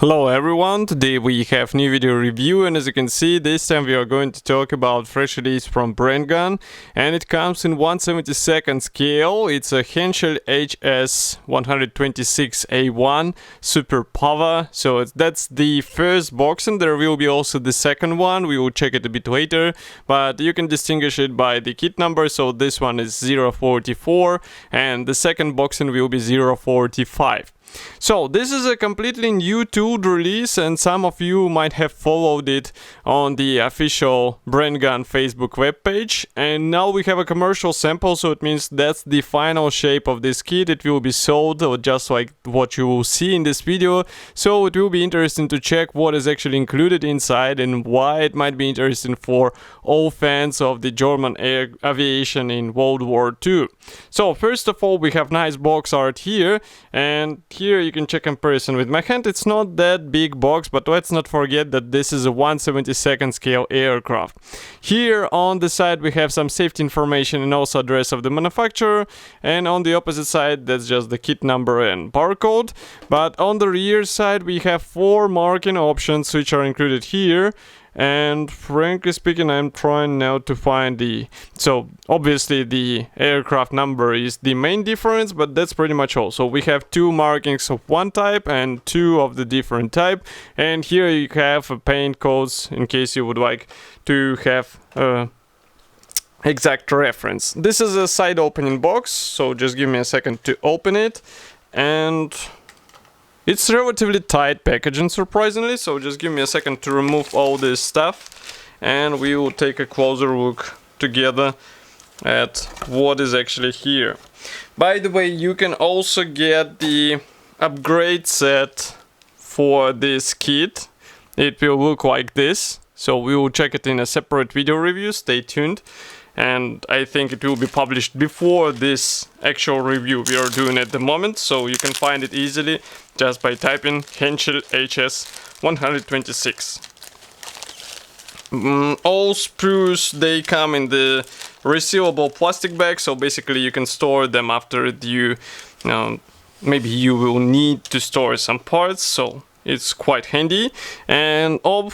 Hello everyone, today we have new video review, and as you can see, this time we are going to talk about fresh release from Brengun, and it comes in 1/72 scale. It's a Henschel HS126A1 Super Power, so that's the first box, and there will be also the second one. We will check it a bit later, but you can distinguish it by the kit number. So this one is 044 and the second boxing will be 045. So this is a completely new tooled release, and some of you might have followed it on the official Brengun Facebook webpage. And now we have a commercial sample, so it means that's the final shape of this kit. It will be sold just like what you will see in this video. So it will be interesting to check what is actually included inside and why it might be interesting for all fans of the German air aviation in World War II. So first of all, we have nice box art here, and here you can check comparison with my hand. It's not that big box, but let's not forget that this is a 1/72 scale aircraft. Here on the side we have some safety information and also address of the manufacturer, and on the opposite side that's just the kit number and barcode. But on the rear side we have 4 marking options which are included here. And frankly speaking, I'm trying now to find so obviously the aircraft number is the main difference, but that's pretty much all. So we have 2 markings of one type and 2 of the different type, and here you have paint codes in case you would like to have exact reference. This is a side opening box, so just give me a second to open it. And it's relatively tight packaging, surprisingly, so just give me a second to remove all this stuff and we will take a closer look together at what is actually here. By the way, you can also get the upgrade set for this kit. It will look like this, so we will check it in a separate video review. Stay tuned. And I think it will be published before this actual review we are doing at the moment, so you can find it easily just by typing Henschel HS126. All sprues, they come in the receivable plastic bag, so basically you can store them after you maybe you will need to store some parts, so it's quite handy. And of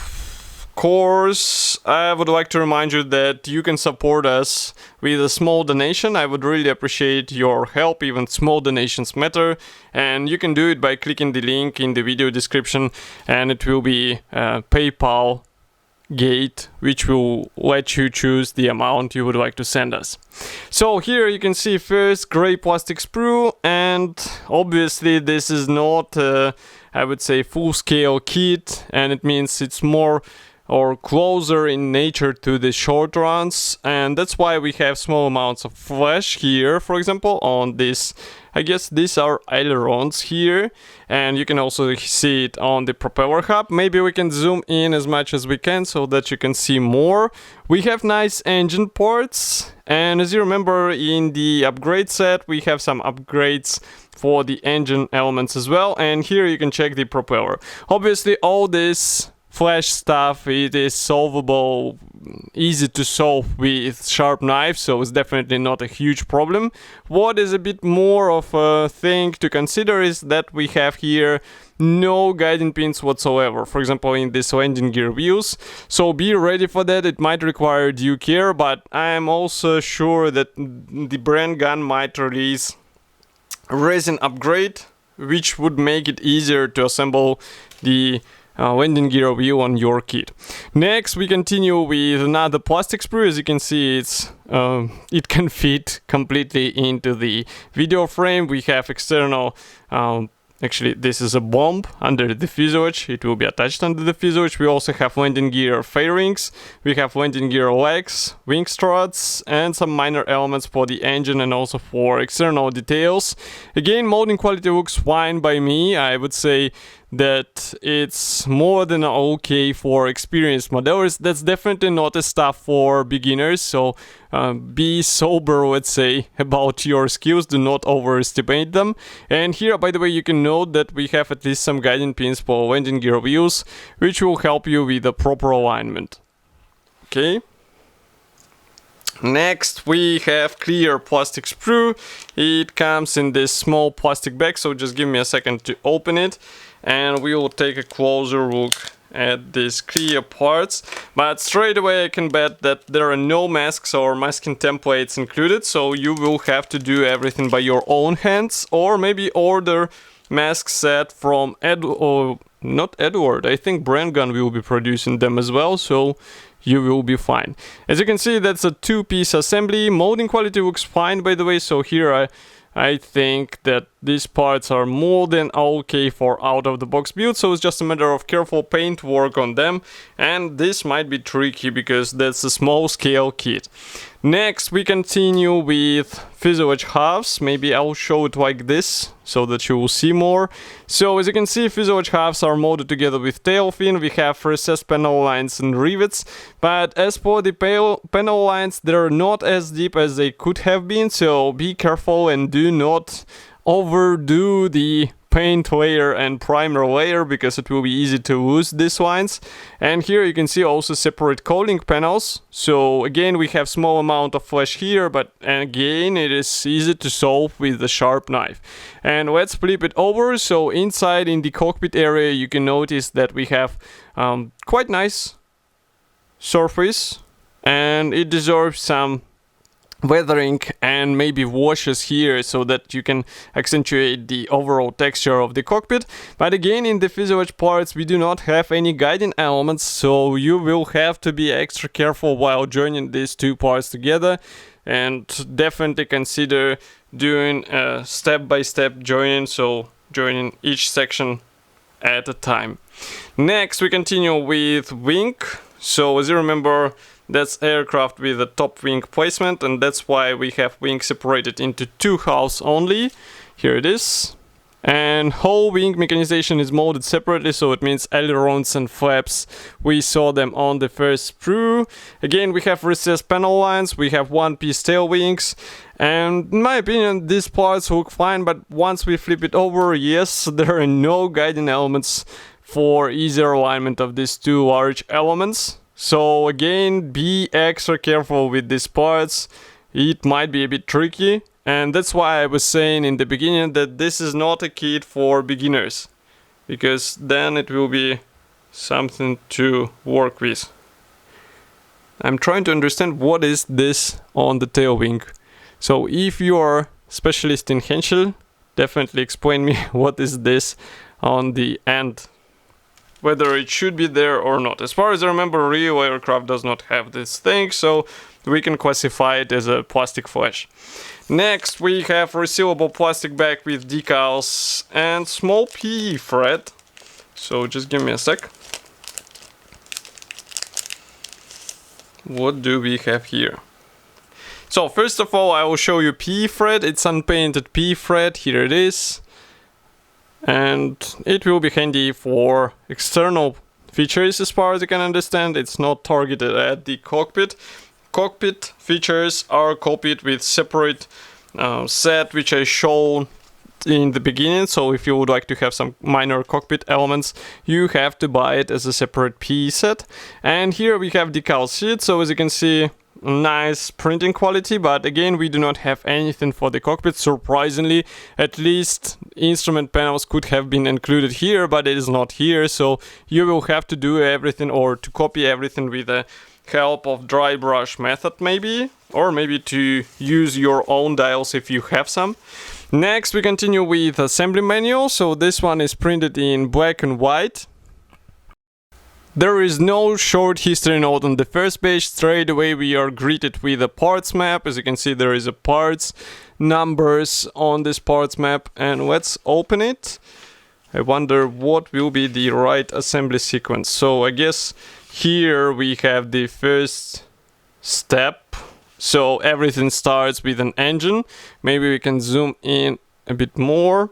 course, I would like to remind you that you can support us with a small donation. I would really appreciate your help. Even small donations matter, and you can do it by clicking the link in the video description, and it will be a PayPal gate which will let you choose the amount you would like to send us. So here you can see first gray plastic sprue, and obviously this is not I would say full-scale kit, and it means it's more or closer in nature to the short runs, and that's why we have small amounts of flash here. For example, on this, I guess these are ailerons here, and you can also see it on the propeller hub. Maybe we can zoom in as much as we can so that you can see more. We have nice engine parts, and as you remember in the upgrade set we have some upgrades for the engine elements as well, and here you can check the propeller. Obviously all this flash stuff, it is solvable, easy to solve with sharp knives, so it's definitely not a huge problem. What is a bit more of a thing to consider is that we have here no guiding pins whatsoever, for example in this landing gear wheels, so be ready for that. It might require due care, but I am also sure that the Brengun might release a resin upgrade which would make it easier to assemble the landing gear wheel on your kit. Next we continue with another plastic sprue. As you can see, it can fit completely into the video frame. We have external actually this is a bomb under the fuselage, it will be attached under the fuselage. We also have landing gear fairings, we have landing gear legs, wing struts, and some minor elements for the engine and also for external details. Again, molding quality looks fine by me. I would say that it's more than okay for experienced modelers. That's definitely not a stuff for beginners, so be sober, let's say, about your skills. Do not overestimate them. And here, by the way, you can note that we have at least some guiding pins for landing gear wheels, which will help you with the proper alignment. Okay. Next we have clear plastic sprue. It comes in this small plastic bag, so just give me a second to open it. and we will take a closer look at these clear parts. But straight away I can bet that there are no masks or masking templates included, so you will have to do everything by your own hands, or maybe order mask set from not Edward, I think Brengun will be producing them as well, so you will be fine. As you can see, that's a 2-piece assembly. Molding quality looks fine, by the way, so here I think that these parts are more than okay for out-of-the-box build, so it's just a matter of careful paint work on them, and this might be tricky because that's a small-scale kit. Next, we continue with fuselage halves. Maybe I'll show it like this, so that you will see more. So, as you can see, fuselage halves are molded together with tail fin. We have recessed panel lines and rivets, but as for the panel lines, they're not as deep as they could have been, so be careful and do not overdo the paint layer and primer layer, because it will be easy to lose these lines. And here you can see also separate cooling panels. So again, we have small amount of flash here, but again it is easy to solve with a sharp knife. And let's flip it over. So inside in the cockpit area you can notice that we have quite nice surface, and it deserves some weathering and maybe washes here so that you can accentuate the overall texture of the cockpit. But again, in the fuselage parts we do not have any guiding elements, so you will have to be extra careful while joining these two parts together, and definitely consider doing a step-by-step joining, so joining each section at a time. Next we continue with wing. So as you remember, that's aircraft with a top wing placement, and that's why we have wing separated into two halves only. Here it is. And whole wing mechanization is molded separately, so it means ailerons and flaps, we saw them on the first sprue. Again, we have recessed panel lines, we have one-piece tail wings, and in my opinion these parts look fine, but once we flip it over, yes, there are no guiding elements for easier alignment of these two large elements. So again, be extra careful with these parts, it might be a bit tricky, and that's why I was saying in the beginning that this is not a kit for beginners, because then it will be something to work with. I'm trying to understand what is this on the tail wing. So if you are specialist in Henschel, definitely explain me what is this on the end, whether it should be there or not. As far as I remember, real aircraft does not have this thing, so we can classify it as a plastic flash. Next we have resealable plastic bag with decals and small PE thread. So just give me a sec. What do we have here? So first of all I will show you PE thread. It's unpainted PE thread, here it is. And it will be handy for external features as far as you can understand. It's not targeted at the cockpit. Cockpit features are copied with separate set, which I showed in the beginning. So if you would like to have some minor cockpit elements, you have to buy it as a separate PE set. And here we have decal sheet. So as you can see, nice printing quality, but again we do not have anything for the cockpit. Surprisingly, at least instrument panels could have been included here, but it is not here, so you will have to do everything or to copy everything with the help of dry brush method maybe, or maybe to use your own dials if you have some. Next we continue with assembly manual. So this one is printed in black and white. There is no short history note on the first page. Straight away we are greeted with a parts map. As you can see, there is a parts numbers on this parts map, and let's open it. I wonder what will be the right assembly sequence. So I guess here we have the first step. So everything starts with an engine. Maybe we can zoom in a bit more.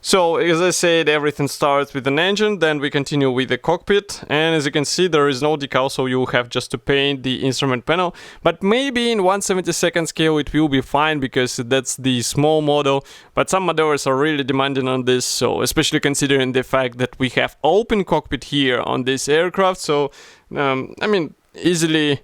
So as I said, everything starts with an engine, then we continue with the cockpit, and as you can see there is no decal, so you have just to paint the instrument panel. But maybe in 1/72 scale it will be fine, because that's the small model, but some modelers are really demanding on this, so especially considering the fact that we have open cockpit here on this aircraft. So I mean, easily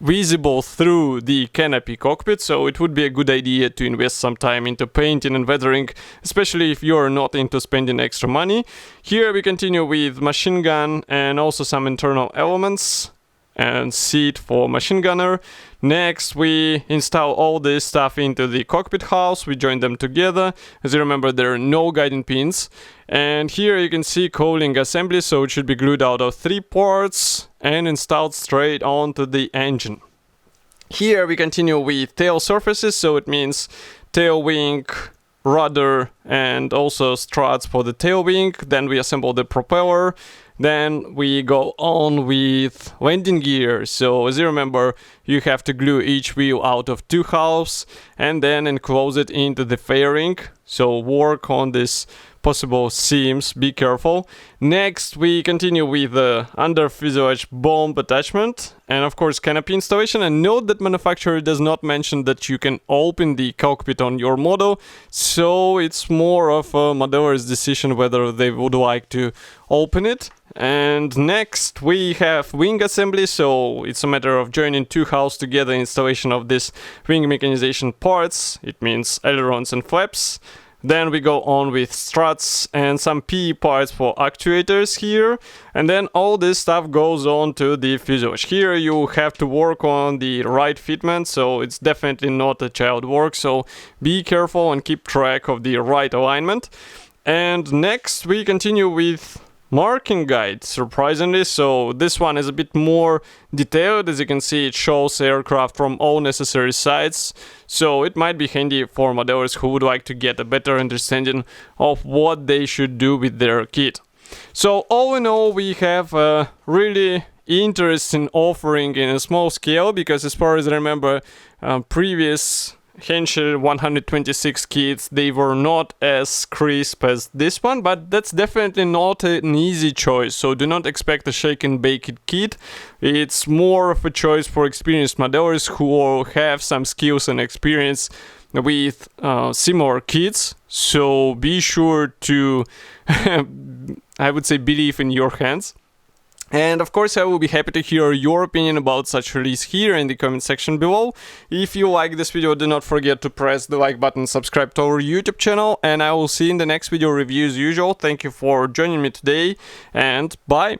visible through the canopy cockpit, so it would be a good idea to invest some time into painting and weathering, especially if you're not into spending extra money. Here we continue with machine gun and also some internal elements and seat for machine gunner. Next we install all this stuff into the cockpit house, we join them together. As you remember, there are no guiding pins. And here you can see cowling assembly, so it should be glued out of 3 parts and installed straight onto the engine. Here we continue with tail surfaces, so it means tail wing, rudder and also struts for the tail wing. Then we assemble the propeller. Then we go on with landing gear. So as you remember, you have to glue each wheel out of 2 halves and then enclose it into the fairing. So work on this possible seams, be careful. Next we continue with the under fuselage bomb attachment and of course canopy installation. And note that manufacturer does not mention that you can open the cockpit on your model, so it's more of a modeller's decision whether they would like to open it. And next we have wing assembly, so it's a matter of joining 2 halves together, installation of this wing mechanization parts, it means ailerons and flaps. Then we go on with struts and some PE parts for actuators here. And then all this stuff goes on to the fuselage. Here you have to work on the right fitment, so it's definitely not a child work. So be careful and keep track of the right alignment. And next we continue with marking guide, surprisingly. So this one is a bit more detailed. As you can see, it shows aircraft from all necessary sides, so it might be handy for modellers who would like to get a better understanding of what they should do with their kit. So all in all, we have a really interesting offering in a small scale, because as far as I remember, previous Henschel 126 kits, they were not as crisp as this one, but that's definitely not an easy choice, so do not expect a shake and bake it kit. It's more of a choice for experienced modellers who have some skills and experience with similar kits, so be sure to I would say believe in your hands. And of course, I will be happy to hear your opinion about such release here in the comment section below. If you like this video, do not forget to press the like button, subscribe to our YouTube channel, and I will see you in the next video review as usual. Thank you for joining me today, and bye!